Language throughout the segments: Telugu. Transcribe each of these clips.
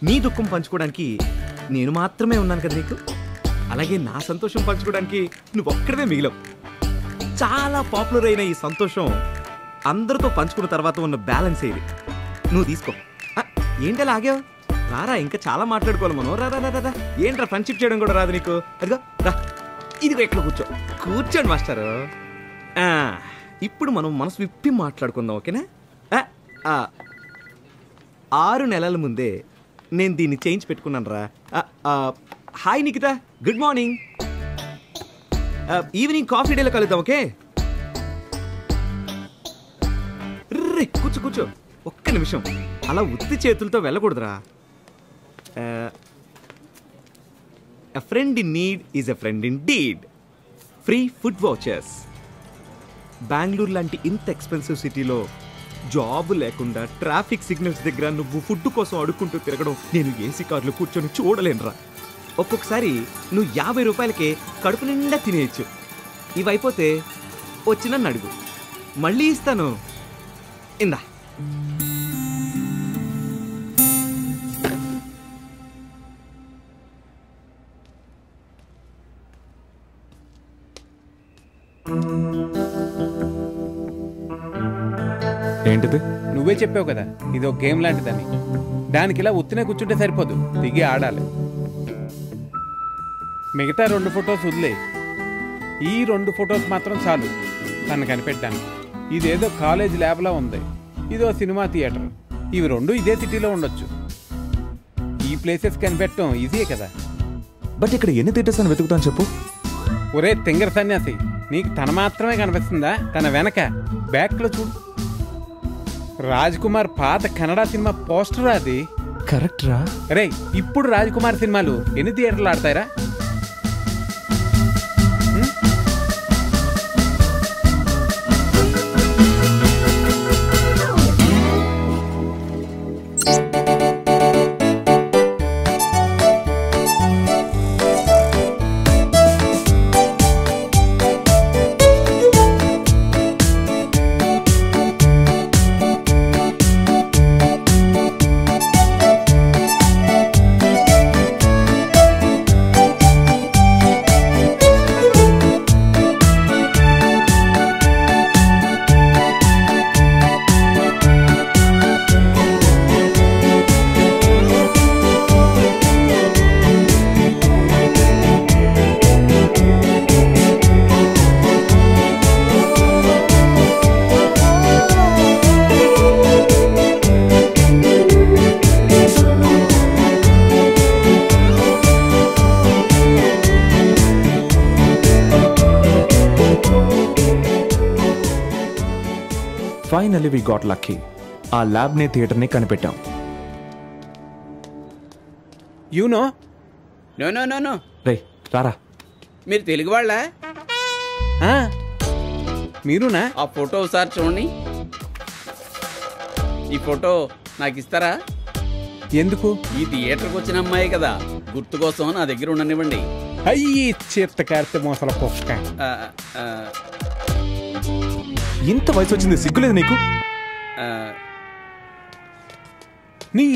నీ దుఃఖం పంచుకోవడానికి నేను మాత్రమే ఉన్నాను కదా నీకు. అలాగే నా సంతోషం పంచుకోవడానికి నువ్వు ఒక్కడమే మిగిలావు. చాలా పాపులర్ అయిన ఈ సంతోషం అందరితో పంచుకున్న తర్వాత ఉన్న బ్యాలెన్స్ ఏది. నువ్వు తీసుకో. ఏంటలా ఆగావు? రారా, ఇంకా చాలా మాట్లాడుకోవాలి మనం. రా రా రా. ఏంట్రా ఫ్రెండ్షిప్ చేయడం కూడా రాదు నీకు? అదిగో రా, ఇదిగో ఎక్కడ కూర్చోండి మాస్టారు. ఇప్పుడు మనం మనసు విప్పి మాట్లాడుకుందాం, ఓకేనా? 6 నెలల ముందే నేను దీన్ని చేంజ్ పెట్టుకున్నాను రా. Hi Nikhita, good morning. Evening coffee డేలో కలుద్దాం, ఓకే? రే కూర్చో. ఒక్క నిమిషం, అలా ఉత్తి చేతులతో వెళ్ళకూడదురా. A friend in need is a friend indeed. Free food vouchers. Bengaluru లాంటి ఇంత ఎక్స్పెన్సివ్ సిటీలో జాబ్ లేకుండా ట్రాఫిక్ సిగ్నల్స్ దగ్గర నువ్వు ఫుడ్ కోసం అడుక్కుంటూ తిరగడం నేను ఏసీ కార్లో కూర్చొని చూడలేనురా. ఒక్కొక్కసారి నువ్వు 50 రూపాయలకే కడుపు నిండా తినేయచ్చు. ఇవైపోతే వచ్చి నన్ను అడుగు, మళ్ళీ ఇస్తాను. ఇందా. ఏంటిది? నువ్వే చెప్పావు కదా ఇది ఒక గేమ్ లాంటిదని. దానికి ఇలా ఉత్తినే కూర్చుంటే సరిపోదు, దిగి ఆడాలి. మిగతా 2 ఫొటోస్ వదిలే, ఈ 2 ఫొటోస్ మాత్రం చాలు తను కనిపెట్టాను. ఇదేదో కాలేజ్ ల్యాబ్లా ఉంది, ఇదో సినిమా థియేటర్. ఇవి 2 ఇదే సిటీలో ఉండొచ్చు. ఈ ప్లేసెస్ కనిపెట్టడం ఈజీయే కదా. బట్ ఇక్కడ ఎన్ని థియేటర్స్ అని వెతుకుతాను చెప్పు. ఒరే తింగర సన్యాసి, నీకు తన మాత్రమే కనిపిస్తుందా? తన వెనక బ్యాక్లో చూడు, రాజ్ కుమార్ పాత కన్నడ సినిమా పోస్టర్ అది. కరెక్ట్ రా. రే ఇప్పుడు రాజ్ కుమార్ సినిమాలు ఎన్ని థియేటర్లు ఆడతారా? Finally we got lucky. ఆ ల్యాబ్ ని థియేటర్ ని కనిపెట్టాం. You know. నో. రే రారా. మీరు తెలుగు వాళ్ళా? మీరునా? ఆ ఫోటో ఒకసారి చూడండి. ఈ ఫోటో నాకు ఇస్తారా? ఎందుకు? ఈ థియేటర్కి వచ్చిన అమ్మాయి కదా, గుర్తు కోసం నా దగ్గర ఉండనివ్వండి. అయ్యి చేత కార్తె మోసల కుక్క. ఇంత వయసు వచ్చింది, సిగ్గులేదు నీకు? నీ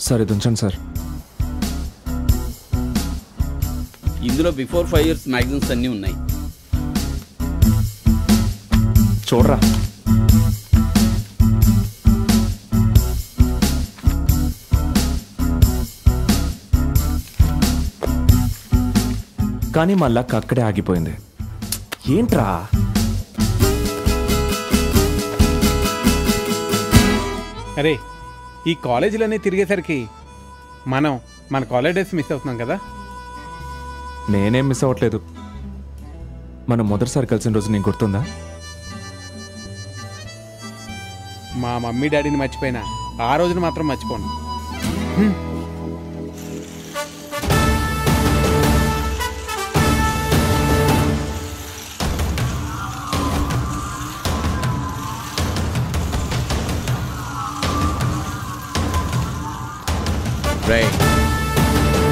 సార్ ఇది ఉంచండి సార్. ఇందులో బిఫోర్ 5 years మ్యాగజైన్స్ అన్నీ ఉన్నాయి. చూడరా. కానీ మా లక్ అక్కడే ఆగిపోయింది. ఏంట్రా? అరే ఈ కాలేజీలన్నీ తిరిగేసరికి మన కాలేజ్ డేస్ మిస్ అవుతున్నాం కదా. నేనేం మిస్ అవ్వట్లేదు. మనం మొదటిసారి కలిసిన రోజు నీకు గుర్తుందా? మా మమ్మీ డాడీని మర్చిపోయినా ఆ రోజున మాత్రం మర్చిపోను.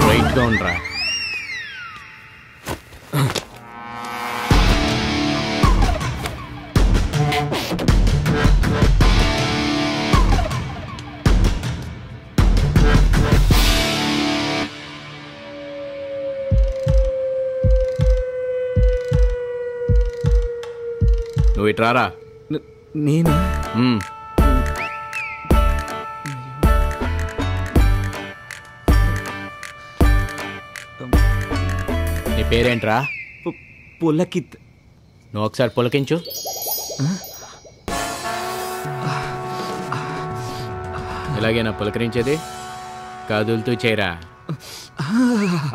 రైట్గా ఉండరా. నువ్వు ఇట్రారా. నేను నీ పేరేంట్రా? పులకిత్. నువ్వు ఒకసారి పులకించు. ఇలాగేనా పులకరించేది? కదులుతూ చేయరా.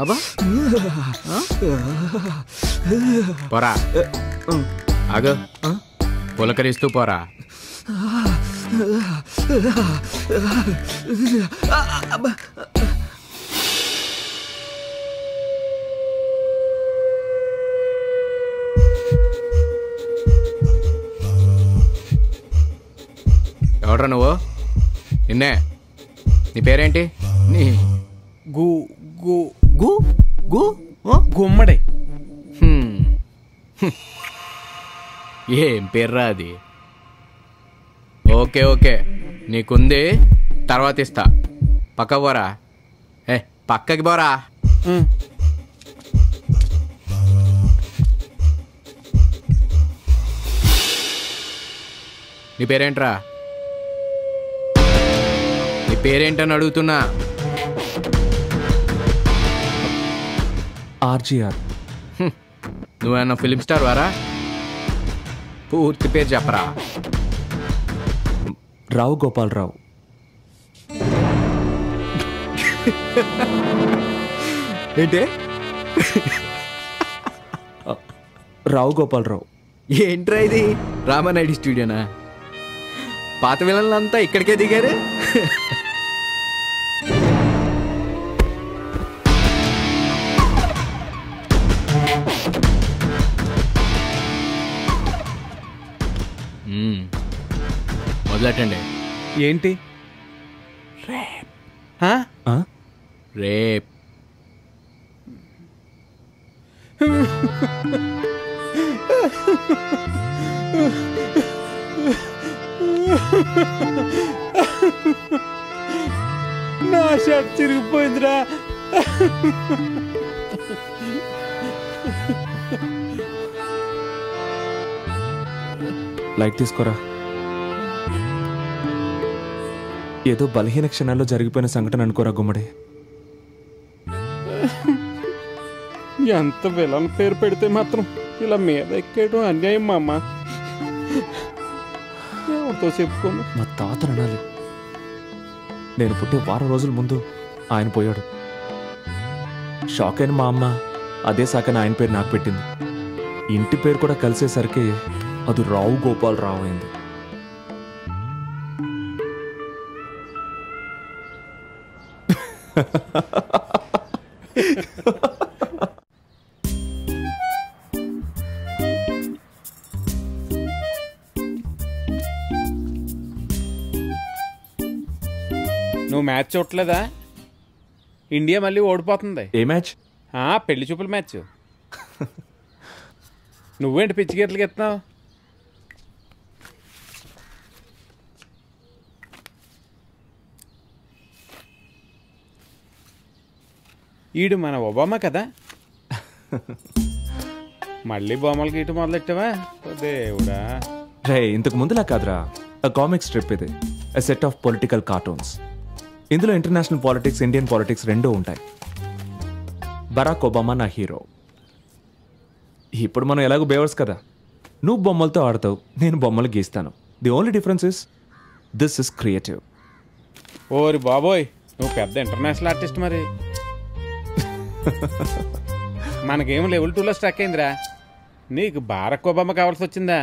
అబ్బా పోరా. ఆగు. పులకరిస్తూ పోరా. ఎవడ్రా నువ్వు? నిన్నే. నీ పేరేంటి? నీ గు గు గు గు గుమ్మడి. ఏం పేర్రా అది? ఓకే ఓకే, నీకుంది, తర్వాత ఇస్తా. పక్క పోరా. పక్కకి పోరా. నీ పేరేంట్రా? నీ పేరేంటని అడుగుతున్నా. ఆర్జీఆర్. నువ్వేమన్నా ఫిలిం స్టార్ వారా? పూర్తి పేరు చెప్పరా. రావు గోపాలరావు. ఏంటే? రావు గోపాలరావు. ఏంట్రా ఇది? రామానాయుడు స్టూడియోనా? పాత విలన్లంతా ఇక్కడికే దిగారు. మొదలెట్టండి. ఏంటి? రేప్. నా షర్ట్ చిరిగిపోయిందిరా. లైట్ తీసుకోరా. ఏదో బలహీన క్షణాల్లో జరిగిపోయిన సంఘటన అనుకోరా గుమ్మడి. ఎంత విలన్ పేరు పెడితే మాత్రం ఇలా మీద ఎక్కేయడం అన్యాయం మా అమ్మ. ఎవరితో చెప్పుకోను. మా తాతను అనాలి. నేను పుట్టే వారం రోజుల ముందు ఆయన పోయాడు. షాక్ అయిన మా అమ్మ అదే సాకని ఆయన పేరు నాకు పెట్టింది. ఇంటి పేరు కూడా కలిసేసరికి అది రావు గోపాలరావు అయింది. నువ్వు మ్యాచ్ చూడలేదా? ఇండియా మళ్ళీ ఓడిపోతుంది. ఏ మ్యాచ్? పెళ్లి చూపుల మ్యాచ్. నువ్వేంటి పిచ్చి గీతలకి ఎత్తున్నావు? ఈడు మన ఒబామా కదా. మళ్ళీ బొమ్మలు గీటు మొదలెట్టావా? దేవుడా. రే, ఇంతకు ముందులా కాదురా. కామిక్ స్ట్రిప్ ఇది. ఎ సెట్ ఆఫ్ పొలిటికల్ కార్టూన్స్. ఇందులో ఇంటర్నేషనల్ పాలిటిక్స్, ఇండియన్ పాలిటిక్స్ రెండూ ఉంటాయి. బరాక్ ఒబామా నా హీరో. ఇప్పుడు మనం ఎలాగో బేవర్స్ కదా. నువ్వు బొమ్మలతో ఆడతావు, నేను బొమ్మలు గీస్తాను. The only difference is this is creative. ఓరి బాబోయ్, నువ్వు పెద్ద ఇంటర్నేషనల్ ఆర్టిస్ట్ మరి. మనకేమో లెవెల్ 2లో స్ట్రక్ అయిందిరా. నీకు బారక్ ఒబామా కావాల్సి వచ్చిందా?